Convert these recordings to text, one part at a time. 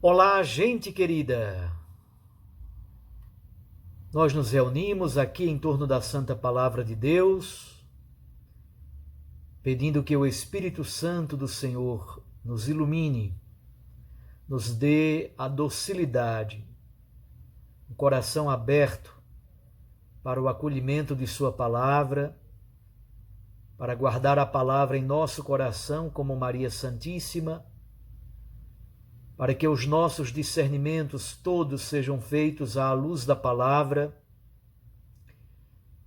Olá, gente querida! Nós nos reunimos aqui em torno da Santa Palavra de Deus, pedindo que o Espírito Santo do Senhor nos ilumine, nos dê a docilidade, um coração aberto para o acolhimento de Sua Palavra, para guardar a Palavra em nosso coração como Maria Santíssima, para que os nossos discernimentos todos sejam feitos à luz da Palavra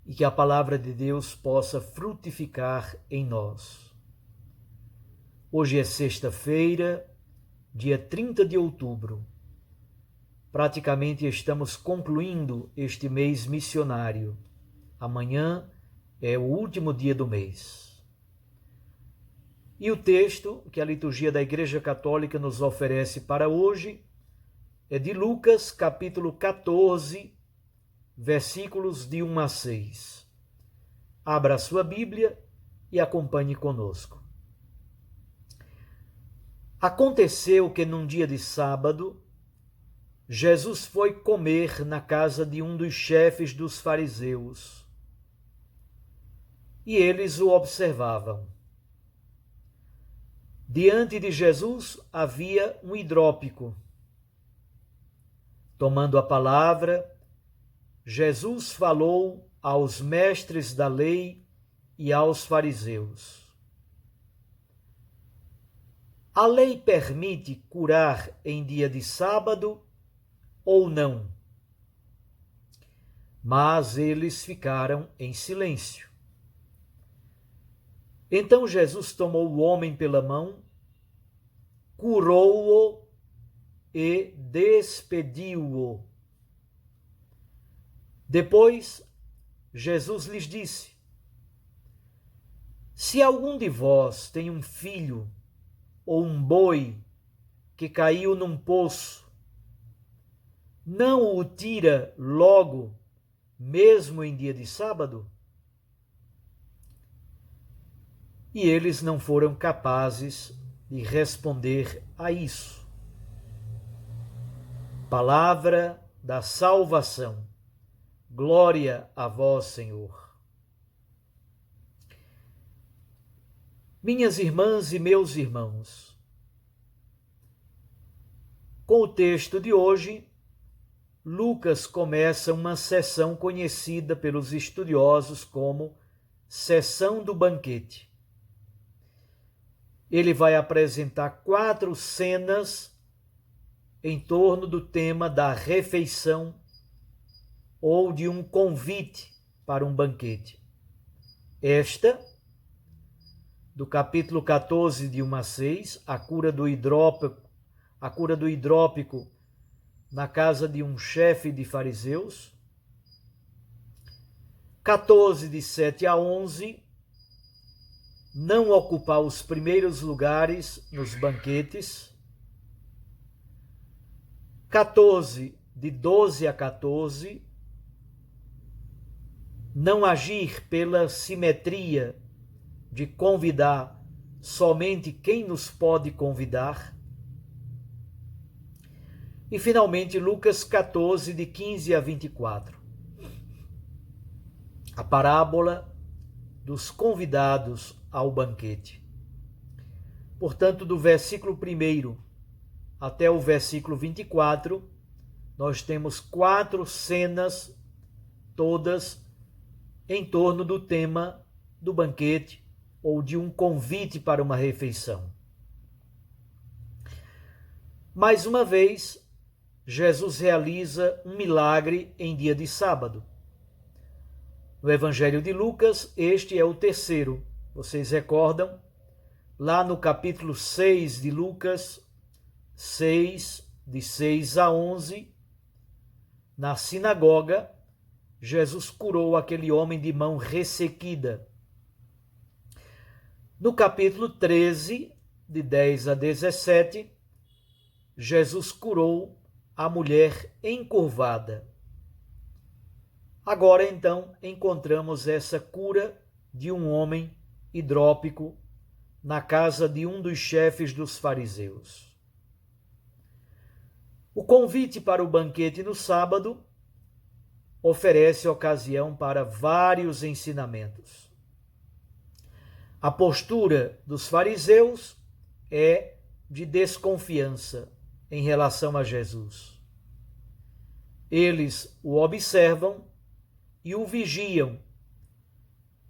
e que a Palavra de Deus possa frutificar em nós. Hoje é sexta-feira, dia 30 de outubro. Praticamente estamos concluindo este mês missionário. Amanhã é o último dia do mês. E o texto que a liturgia da Igreja Católica nos oferece para hoje é de Lucas, capítulo 14, versículos de 1 a 6. Abra a sua Bíblia e acompanhe conosco. Aconteceu que num dia de sábado, Jesus foi comer na casa de um dos chefes dos fariseus. E eles o observavam. Diante de Jesus havia um hidrópico. Tomando a palavra, Jesus falou aos mestres da lei e aos fariseus. A lei permite curar em dia de sábado ou não? Mas eles ficaram em silêncio. Então Jesus tomou o homem pela mão, curou-o e despediu-o. Depois, Jesus lhes disse: Se algum de vós tem um filho ou um boi que caiu num poço, não o tira logo, mesmo em dia de sábado? E eles não foram capazes de responder a isso. Palavra da salvação. Glória a vós, Senhor. Minhas irmãs e meus irmãos, com o texto de hoje, Lucas começa uma sessão conhecida pelos estudiosos como sessão do banquete. Ele vai apresentar 4 cenas em torno do tema da refeição ou de um convite para um banquete. Esta, do capítulo 14, de 1 a 6, a cura do hidrópico na casa de um chefe de fariseus. 14, de 7 a 11, não ocupar os primeiros lugares nos banquetes. 14, de 12 a 14, não agir pela simetria de convidar somente quem nos pode convidar. E, finalmente, Lucas 14, de 15 a 24, a parábola dos convidados ao banquete. Portanto, do versículo 1 até o versículo 24, nós temos 4 cenas, todas em torno do tema do banquete ou de um convite para uma refeição. Mais uma vez, Jesus realiza um milagre em dia de sábado. No Evangelho de Lucas, este é o terceiro. Vocês recordam? Lá no capítulo 6 de Lucas, 6, de 6 a 11, na sinagoga, Jesus curou aquele homem de mão ressequida. No capítulo 13, de 10 a 17, Jesus curou a mulher encurvada. Agora, então, encontramos essa cura de um homem hidrópico na casa de um dos chefes dos fariseus. O convite para o banquete no sábado oferece ocasião para vários ensinamentos. A postura dos fariseus é de desconfiança em relação a Jesus. Eles o observam e o vigiam,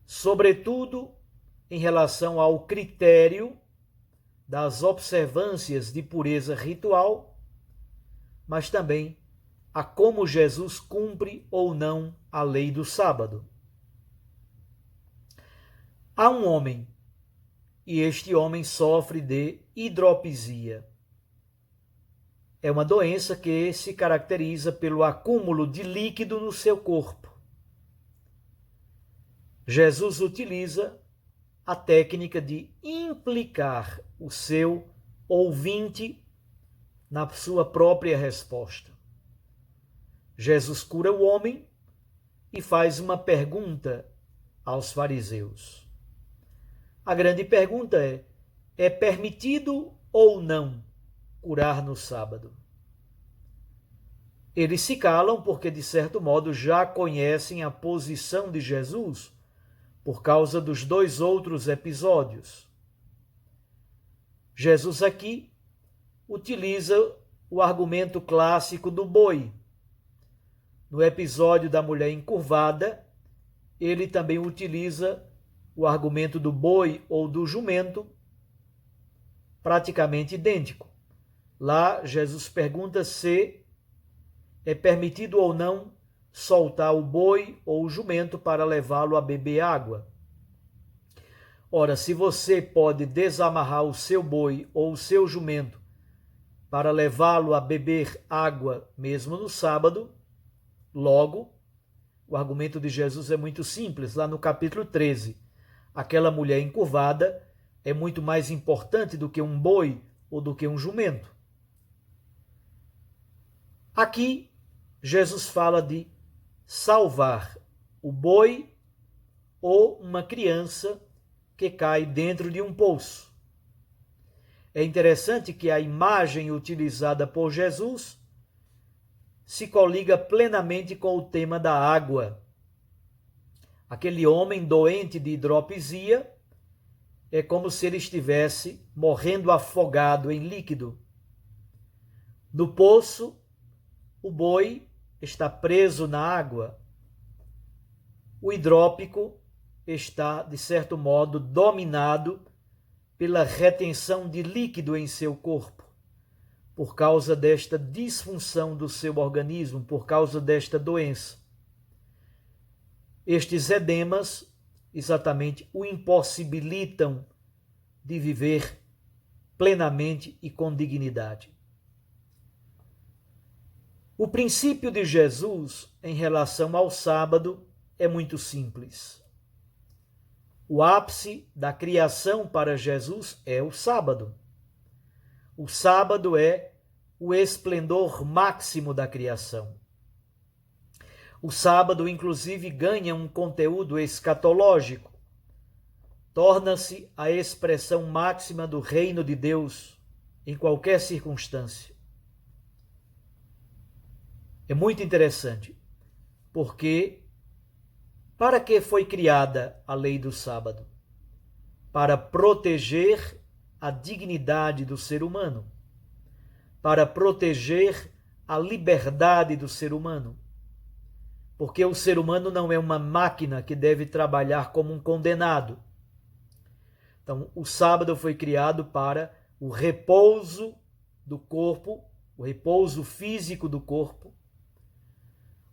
sobretudo em relação ao critério das observâncias de pureza ritual, mas também a como Jesus cumpre ou não a lei do sábado. Há um homem, e este homem sofre de hidropisia. É uma doença que se caracteriza pelo acúmulo de líquido no seu corpo. Jesus utiliza a técnica de implicar o seu ouvinte na sua própria resposta. Jesus cura o homem e faz uma pergunta aos fariseus. A grande pergunta é permitido ou não curar no sábado? Eles se calam porque, de certo modo, já conhecem a posição de Jesus por causa dos dois outros episódios. Jesus aqui utiliza o argumento clássico do boi. No episódio da mulher encurvada, ele também utiliza o argumento do boi ou do jumento, praticamente idêntico. Lá, Jesus pergunta se é permitido ou não soltar o boi ou o jumento para levá-lo a beber água. Ora, se você pode desamarrar o seu boi ou o seu jumento para levá-lo a beber água mesmo no sábado, logo, o argumento de Jesus é muito simples. Lá no capítulo 13, aquela mulher encurvada é muito mais importante do que um boi ou do que um jumento. Aqui, Jesus fala de salvar o boi ou uma criança que cai dentro de um poço. É interessante que a imagem utilizada por Jesus se coliga plenamente com o tema da água. Aquele homem doente de hidropisia é como se ele estivesse morrendo afogado em líquido. No poço, o boi está preso na água. O hidrópico está, de certo modo, dominado pela retenção de líquido em seu corpo, por causa desta disfunção do seu organismo, por causa desta doença. Estes edemas exatamente o impossibilitam de viver plenamente e com dignidade. O princípio de Jesus em relação ao sábado é muito simples. O ápice da criação para Jesus é o sábado. O sábado é o esplendor máximo da criação. O sábado, inclusive, ganha um conteúdo escatológico. Torna-se a expressão máxima do reino de Deus em qualquer circunstância. É muito interessante, porque para que foi criada a lei do sábado? Para proteger a dignidade do ser humano, para proteger a liberdade do ser humano. Porque o ser humano não é uma máquina que deve trabalhar como um condenado. Então, o sábado foi criado para o repouso do corpo, o repouso físico do corpo.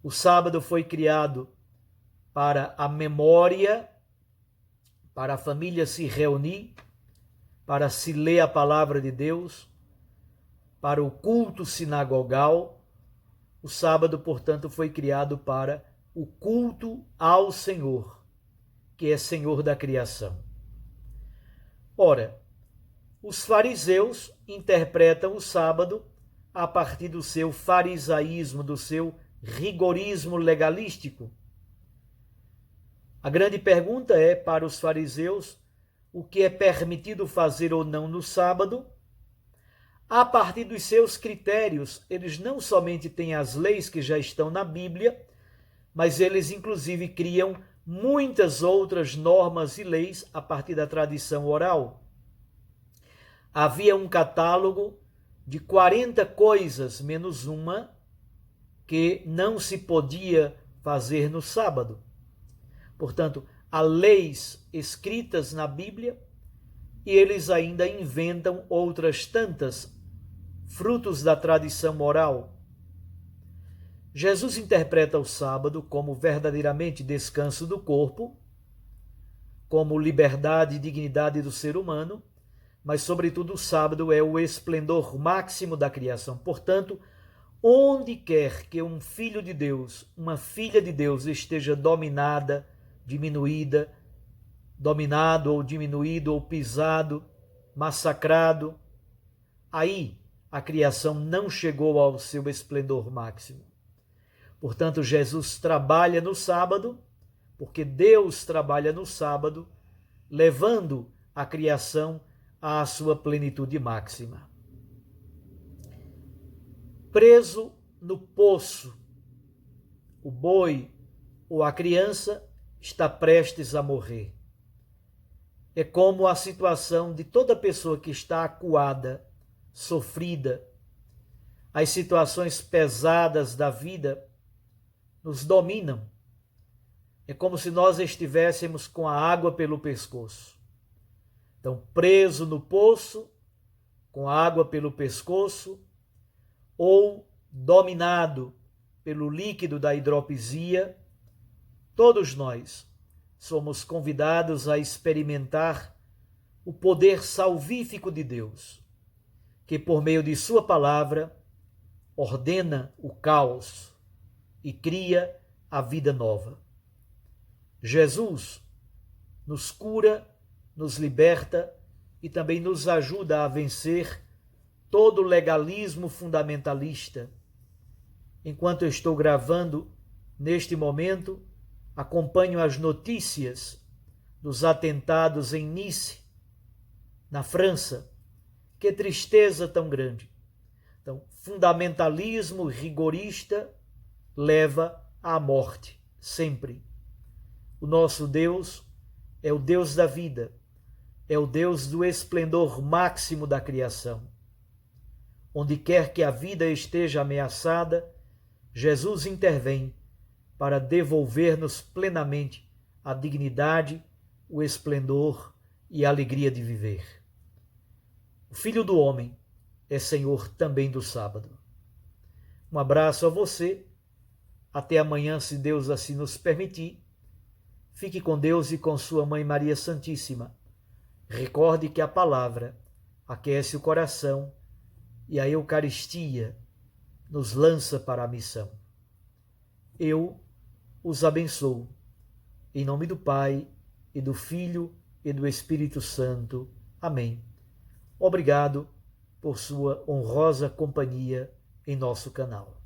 O sábado foi criado para a memória, para a família se reunir, para se ler a palavra de Deus, para o culto sinagogal. O sábado, portanto, foi criado para o culto ao Senhor, que é Senhor da criação. Ora, os fariseus interpretam o sábado a partir do seu farisaísmo, do seu rigorismo legalístico. A grande pergunta é, para os fariseus, o que é permitido fazer ou não no sábado, a partir dos seus critérios. Eles não somente têm as leis que já estão na Bíblia, mas eles inclusive criam muitas outras normas e leis a partir da tradição oral. Havia um catálogo de 40 coisas, menos uma, que não se podia fazer no sábado. Portanto, há leis escritas na Bíblia e eles ainda inventam outras tantas, frutos da tradição oral. Jesus interpreta o sábado como verdadeiramente descanso do corpo, como liberdade e dignidade do ser humano, mas sobretudo o sábado é o esplendor máximo da criação. Portanto, onde quer que um filho de Deus, uma filha de Deus esteja dominada, diminuída, dominado ou diminuído ou pisado, massacrado, aí a criação não chegou ao seu esplendor máximo. Portanto, Jesus trabalha no sábado, porque Deus trabalha no sábado, levando a criação à sua plenitude máxima. Preso no poço, o boi ou a criança está prestes a morrer. É como a situação de toda pessoa que está acuada, sofrida. As situações pesadas da vida nos dominam. É como se nós estivéssemos com a água pelo pescoço. Então, preso no poço, com a água pelo pescoço, ou dominado pelo líquido da hidropisia, todos nós somos convidados a experimentar o poder salvífico de Deus, que por meio de sua palavra ordena o caos e cria a vida nova. Jesus nos cura, nos liberta e também nos ajuda a vencer todo o legalismo fundamentalista. Enquanto eu estou gravando, neste momento, acompanho as notícias dos atentados em Nice, na França. Que tristeza tão grande. Então, fundamentalismo rigorista leva à morte, sempre. O nosso Deus é o Deus da vida, é o Deus do esplendor máximo da criação. Onde quer que a vida esteja ameaçada, Jesus intervém para devolver-nos plenamente a dignidade, o esplendor e a alegria de viver. O Filho do Homem é Senhor também do sábado. Um abraço a você. Até amanhã, se Deus assim nos permitir. Fique com Deus e com sua Mãe Maria Santíssima. Recorde que a palavra aquece o coração e a Eucaristia nos lança para a missão. Eu os abençoo. Em nome do Pai, e do Filho, e do Espírito Santo. Amém. Obrigado por sua honrosa companhia em nosso canal.